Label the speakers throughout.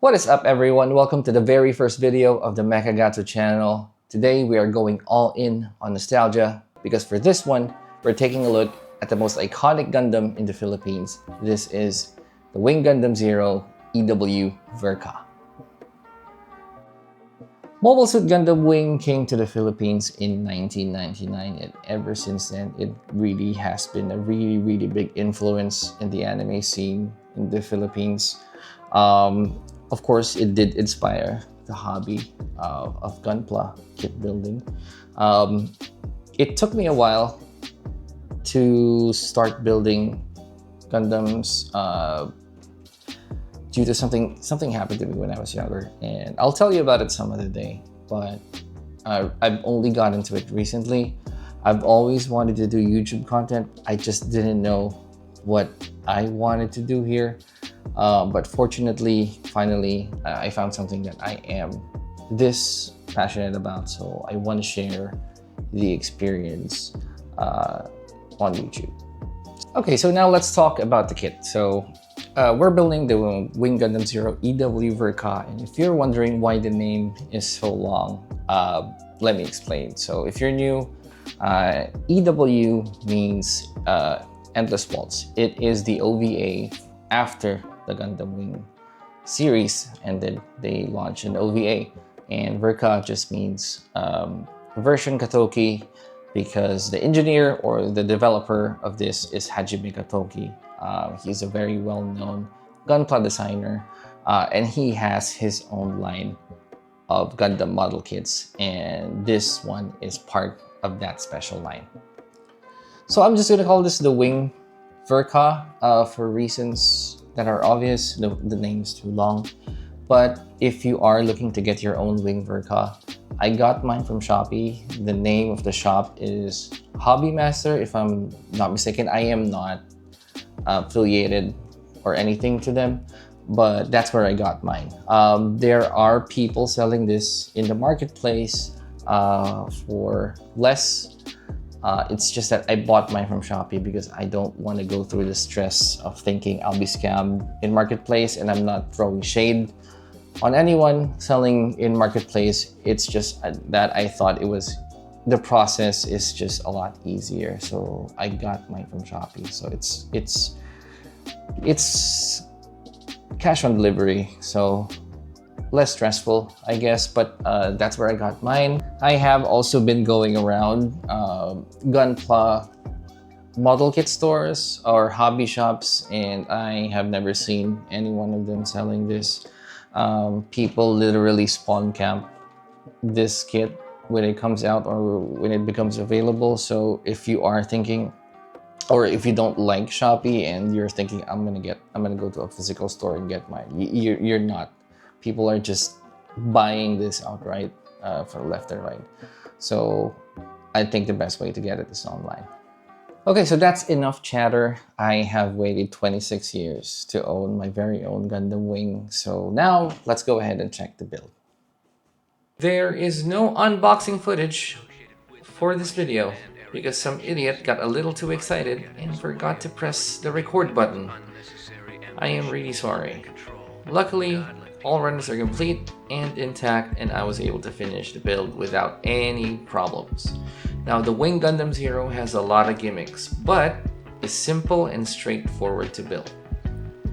Speaker 1: What is up, everyone? Welcome to the very first video of the Ver.Ka channel. Today we are going all in on nostalgia because for this one, we're taking a look at the most iconic Gundam in the Philippines. This is the Wing Gundam Zero EW Ver.Ka. Mobile Suit Gundam Wing came to the Philippines in 1999, and ever since then, it really has been a really big influence in the anime scene in the Philippines. Of course, it did inspire the hobby of gunpla kit building. It took me a while to start building Gundams due to something happened to me when I was younger, and I'll tell you about it some other day. But I've only got into it recently. I've always wanted to do YouTube content. I just didn't know what I wanted to do here. But fortunately, finally, I found something that I am this passionate about. So I want to share the experience on YouTube. Okay, so now let's talk about the kit. So we're building the Wing Gundam Zero EW Ver.Ka, and if you're wondering why the name is so long, let me explain. So if you're new, EW means Endless Waltz. It is the OVA after the Gundam Wing series, and then they launched an OVA. And Ver.Ka just means version Katoki, because the engineer or the developer of this is Hajime Katoki. He's a very well-known gunpla designer, and he has his own line of Gundam model kits, and this one is part of that special line. So I'm just gonna call this the Wing Ver.Ka for reasons that are obvious. The name is too long. But if you are looking to get your own Wing Ver.Ka, I got mine from Shopee. The name of the shop is Hobby Master, if I'm not mistaken. I am not affiliated or anything to them, but that's where I got mine. There are people selling this in the marketplace for less. It's just that I bought mine from Shopee because I don't want to go through the stress of thinking I'll be scammed in marketplace, and I'm not throwing shade on anyone selling in marketplace. It's just that I thought the process is just a lot easier, so I got mine from Shopee. So it's cash on delivery, so less stressful, I guess, but that's where I got mine. I have also been going around gunpla model kit stores or hobby shops, and I have never seen any one of them selling this. People literally spawn camp this kit when it comes out or when it becomes available. So if you are thinking, or if you don't like Shopee and you're thinking I'm gonna go to a physical store and get mine, you're not. People are just buying this outright for left and right. So I think the best way to get it is online. Okay, so that's enough chatter. I have waited 26 years to own my very own Gundam Wing. So now let's go ahead and check the build. There is no unboxing footage for this video because some idiot got a little too excited and forgot to press the record button. I am really sorry. Luckily, all runners are complete and intact, and I was able to finish the build without any problems. Now, the Wing Gundam Zero has a lot of gimmicks, but is simple and straightforward to build.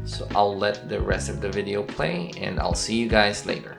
Speaker 1: So I'll let the rest of the video play, and I'll see you guys later.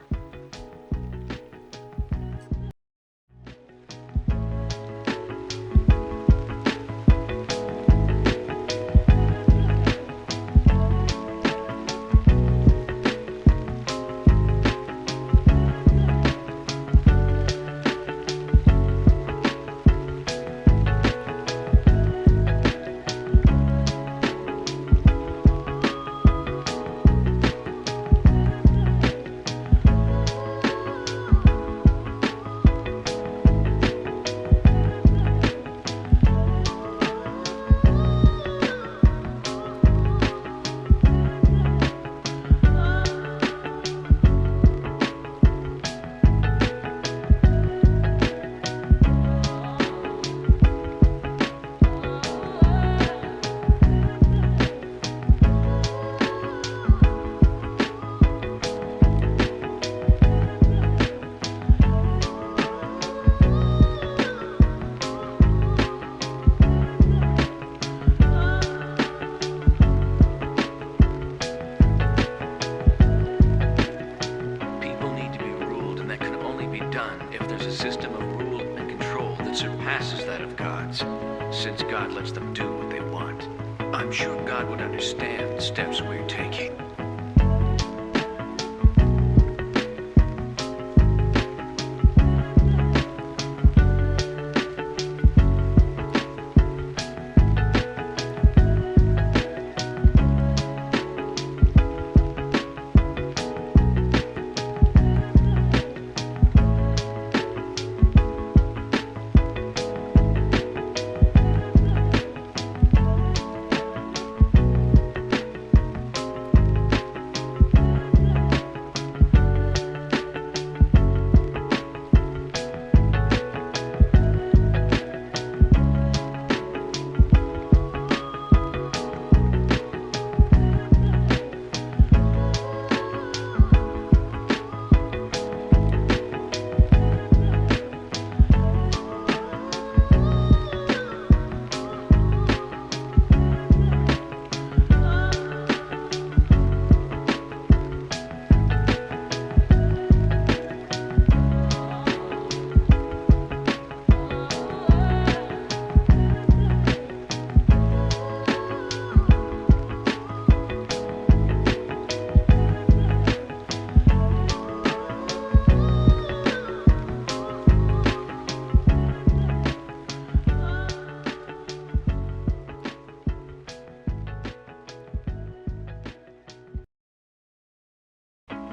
Speaker 2: lets them do what they want. I'm sure God would understand the steps we're taking.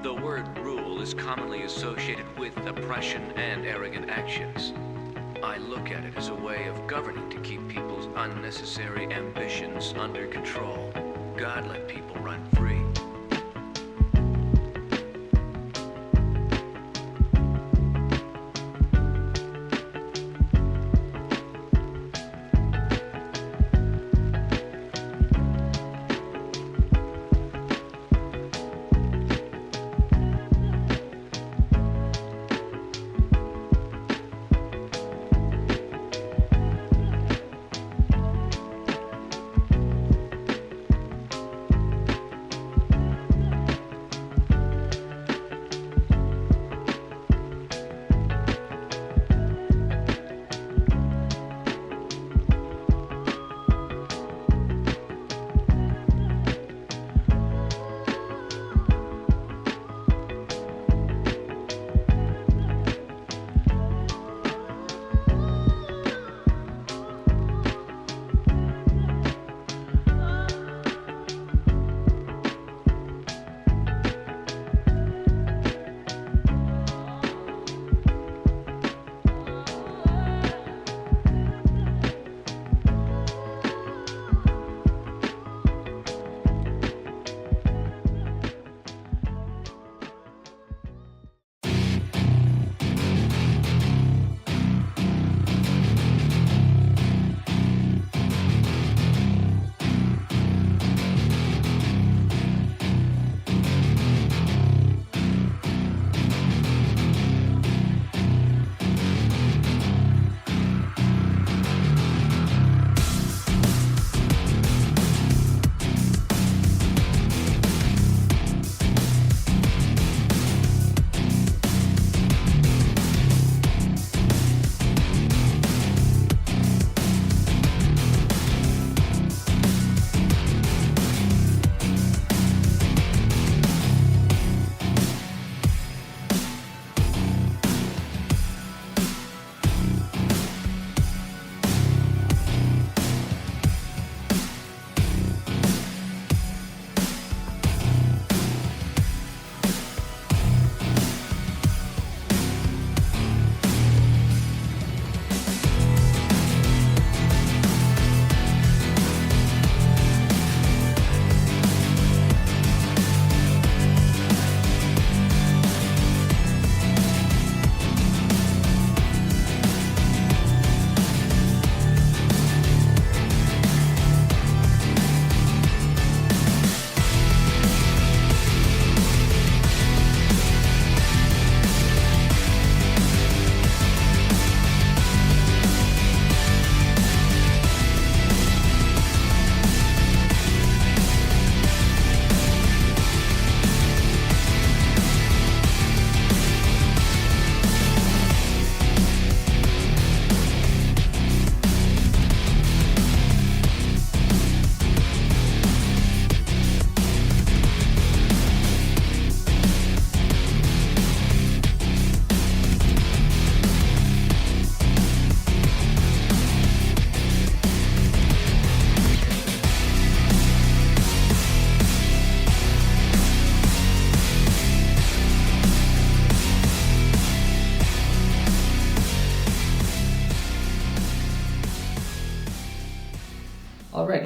Speaker 2: The word rule is commonly associated with oppression and arrogant actions. I look at it as a way of governing to keep people's unnecessary ambitions under control. God let people run free.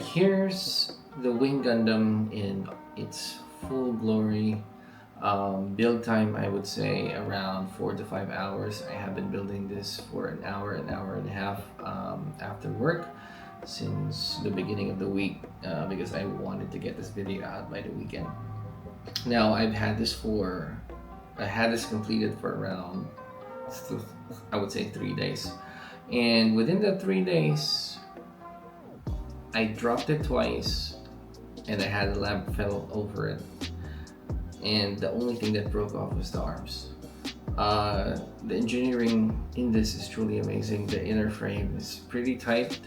Speaker 1: here's the Wing Gundam in its full glory. Build time, I would say around 4 to 5 hours. I have been building this for an hour and a half after work since the beginning of the week because I wanted to get this video out by the weekend. Now I had this completed for around, I would say 3 days, and within the 3 days I dropped it twice and I had a lamp fell over it, and the only thing that broke off was the arms. The engineering in this is truly amazing. The inner frame is pretty tight,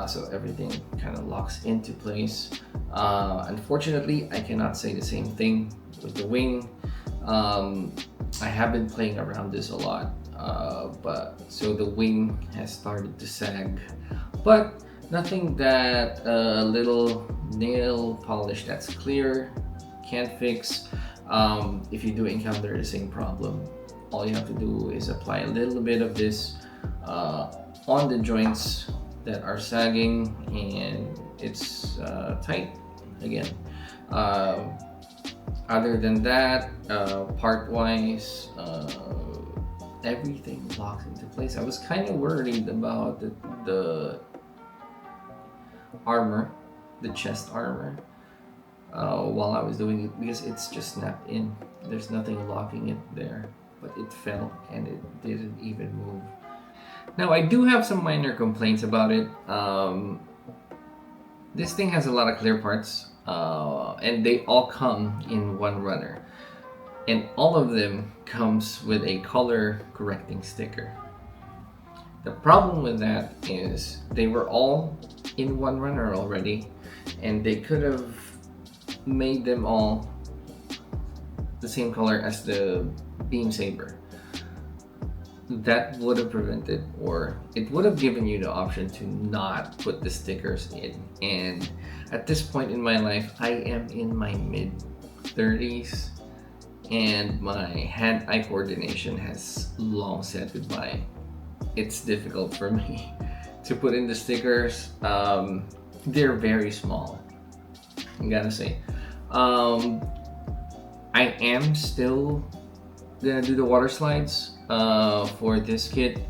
Speaker 1: so everything kind of locks into place. Unfortunately, I cannot say the same thing with the wing. I have been playing around this a lot, so the wing has started to sag, but nothing that a little nail polish that's clear can't fix. If you do encounter the same problem, all you have to do is apply a little bit of this on the joints that are sagging, and it's tight again. Other than that, part-wise, everything locks into place. I was kind of worried about the armor, the chest armor, while I was doing it, because it's just snapped in. There's nothing locking it there, but it fell and it didn't even move. Now I do have some minor complaints about it. This thing has a lot of clear parts, and they all come in one runner, and all of them comes with a color correcting sticker. The problem with that is they were all in one runner already, and they could have made them all the same color as the beam saber. That would have prevented, or it would have given you the option to not put the stickers in. And at this point in my life, I am in my mid-30s and my hand-eye coordination has long said goodbye. It's difficult for me to put in the stickers. They're very small, I gotta say. I am still gonna do the water slides for this kit.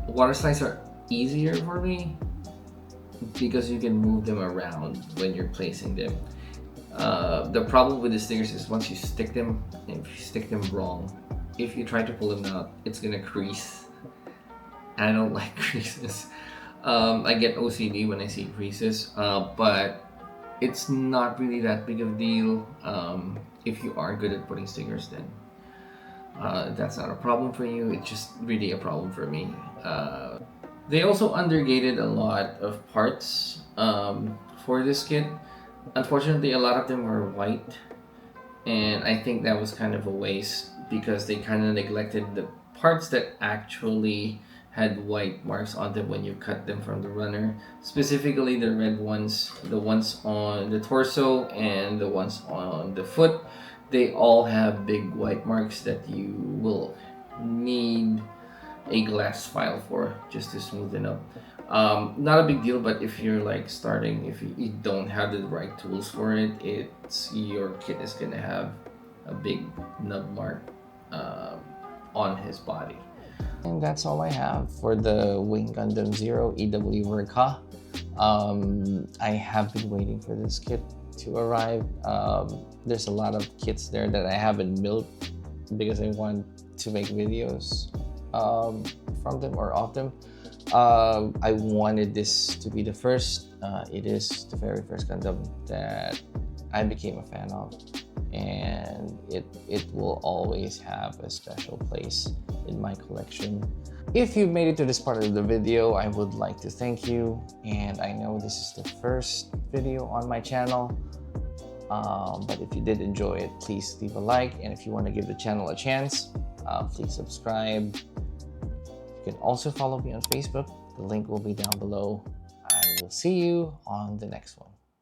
Speaker 1: Water slides are easier for me because you can move them around when you're placing them. The problem with the stickers is once you stick them, if you stick them wrong, if you try to pull them out, it's gonna crease. I don't like creases. I get OCD when I see creases, but it's not really that big of a deal. If you are good at putting stickers, then that's not a problem for you. It's just really a problem for me. They also undergated a lot of parts for this kit. Unfortunately, a lot of them were white, and I think that was kind of a waste because they kind of neglected the parts that actually had white marks on them when you cut them from the runner. Specifically the red ones, the ones on the torso and the ones on the foot. They all have big white marks that you will need a glass file for just to smoothen up. Not a big deal, but if you're like starting, if you don't have the right tools for it, your kit is gonna have a big nub mark on his body. And that's all I have for the Wing Gundam Zero EW Ver.Ka. I have been waiting for this kit to arrive. There's a lot of kits there that I haven't built because I want to make videos from them or of them. I wanted this to be the first. It is the very first Gundam that I became a fan of, and it will always have a special place in my collection. If you made it to this part of the video, I would like to thank you, and I know this is the first video on my channel, but if you did enjoy it, please leave a like, and if you want to give the channel a chance, please subscribe. You can also follow me on Facebook. The link will be down below. I will see you on the next one.